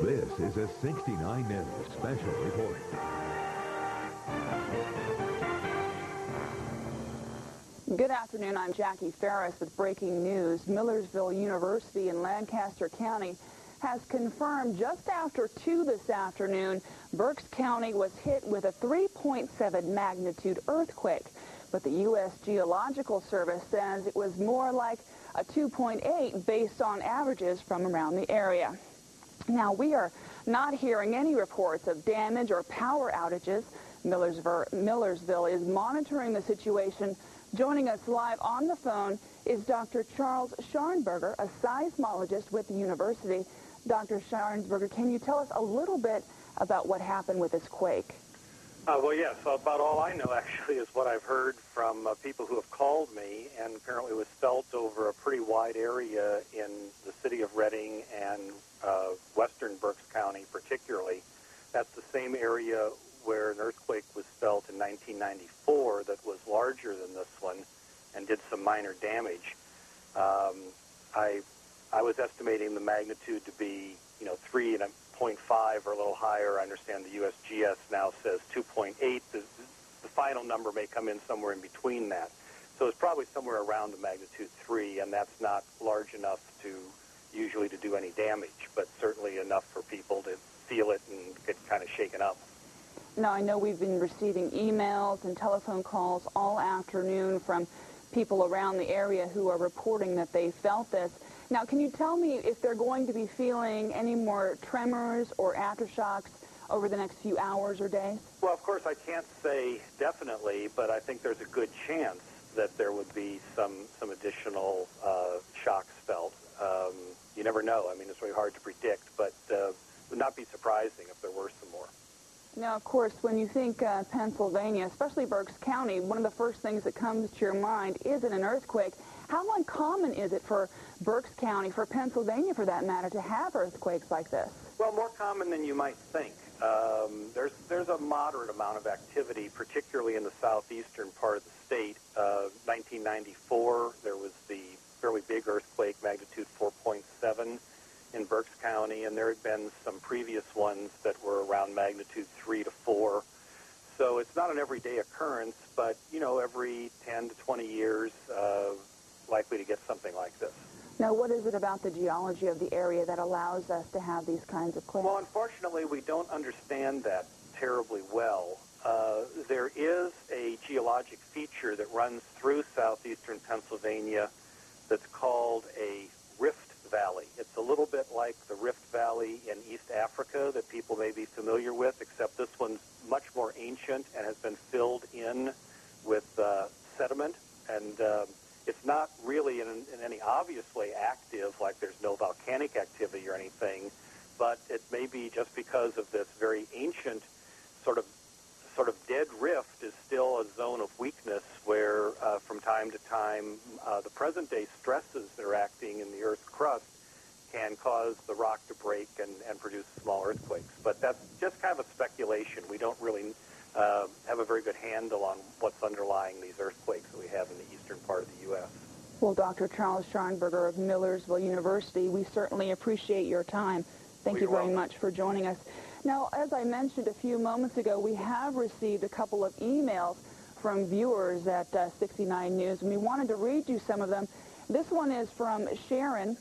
This is a 69 News special report. Good afternoon. I'm Jaccii Farris with breaking news. Millersville University in Lancaster County has confirmed just after 2 this afternoon, Berks County was hit with a 3.7 magnitude earthquake. But the U.S. Geological Service says it was more like a 2.8 based on averages from around the area. Now, we are not hearing any reports of damage or power outages. Millersville is monitoring the situation. Joining us live on the phone is Dr. Charles Scharnberger, a seismologist with the university. Dr. Scharnberger, can you tell us a little bit about what happened with this quake? Well, yes. About all I know, actually, is what I've heard from people who have called me, and apparently it was felt over a pretty wide area in the city of Reading and western Berks County particularly. That's the same area where an earthquake was felt in 1994 that was larger than this one and did some minor damage. I was estimating the magnitude to be, 3.5 or a little higher. I understand the USGS now says 2.8. The final number may come in somewhere in between that. So it's probably somewhere around the magnitude 3, and that's not large enough to usually to do any damage, but certainly enough for people to feel it and get kind of shaken up. Now, I know we've been receiving emails and telephone calls all afternoon from people around the area who are reporting that they felt this. Now, can you tell me if they're going to be feeling any more tremors or aftershocks over the next few hours or days? Well, of course, I can't say definitely, but I think there's a good chance that there would be some additional shocks felt. You never know. I mean, it's really hard to predict, but it would not be surprising if there were some more. Now, of course, when you think Pennsylvania, especially Berks County, one of the first things that comes to your mind is an earthquake. How uncommon is it for Berks County, for Pennsylvania for that matter, to have earthquakes like this? Well, more common than you might think. There's a moderate amount of activity, particularly in the southeastern part of the state. 1994, there was the fairly big earthquake, magnitude 4.7 in Berks County, and there had been some previous ones that were around magnitude 3 to 4. So it's not an everyday occurrence, but, every 10 to 20 years, likely to get something like this. Now, what is it about the geology of the area that allows us to have these kinds of quakes? Well, unfortunately, we don't understand that terribly well. There is a geologic feature that runs through southeastern Pennsylvania that's called a rift valley. It's a little bit like the Rift Valley in East Africa that people may be familiar with, except this one's much more ancient and has been filled in with sediment. And it's not really in any obvious way active, like there's no volcanic activity or anything, but it may be just because of this very ancient sort of dead rift is still a zone of weakness where from time to time the present-day stresses that are acting in the Earth's crust can cause the rock to break and produce small earthquakes. But that's just kind of a speculation. We don't really have a very good handle on what's underlying these earthquakes that we have in the eastern part of the U.S. Well, Dr. Charles Scharnberger of Millersville University, we certainly appreciate your time. Thank you very much for joining us. Now, as I mentioned a few moments ago, we have received a couple of emails from viewers at 69 News, and we wanted to read you some of them. This one is from Sharon,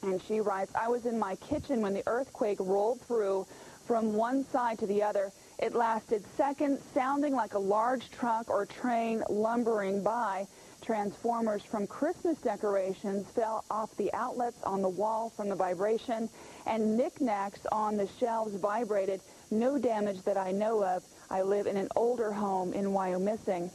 and she writes, I was in my kitchen when the earthquake rolled through from one side to the other. It lasted seconds, sounding like a large truck or train lumbering by. Transformers from Christmas decorations fell off the outlets on the wall from the vibration, and knickknacks on the shelves vibrated. No damage that I know of. I live in an older home in Wyomissing.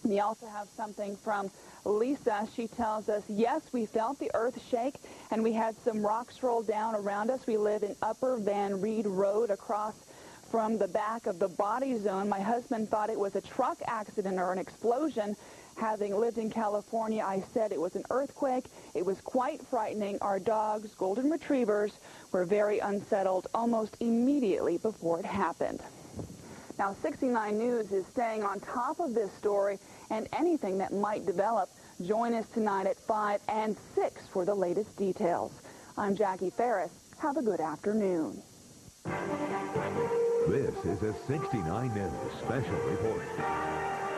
We also have something from Lisa. She tells us, yes, we felt the earth shake, and we had some rocks roll down around us. We live in Upper Van Reed Road across from the back of the body zone. My husband thought it was a truck accident or an explosion. Having lived in California, I said it was an earthquake. It was quite frightening. Our dogs, golden retrievers, were very unsettled almost immediately before it happened. Now, 69 News is staying on top of this story and anything that might develop. Join us tonight at 5 and 6 for the latest details. I'm Jaccii Farris. Have a good afternoon. This is a 69 News special report.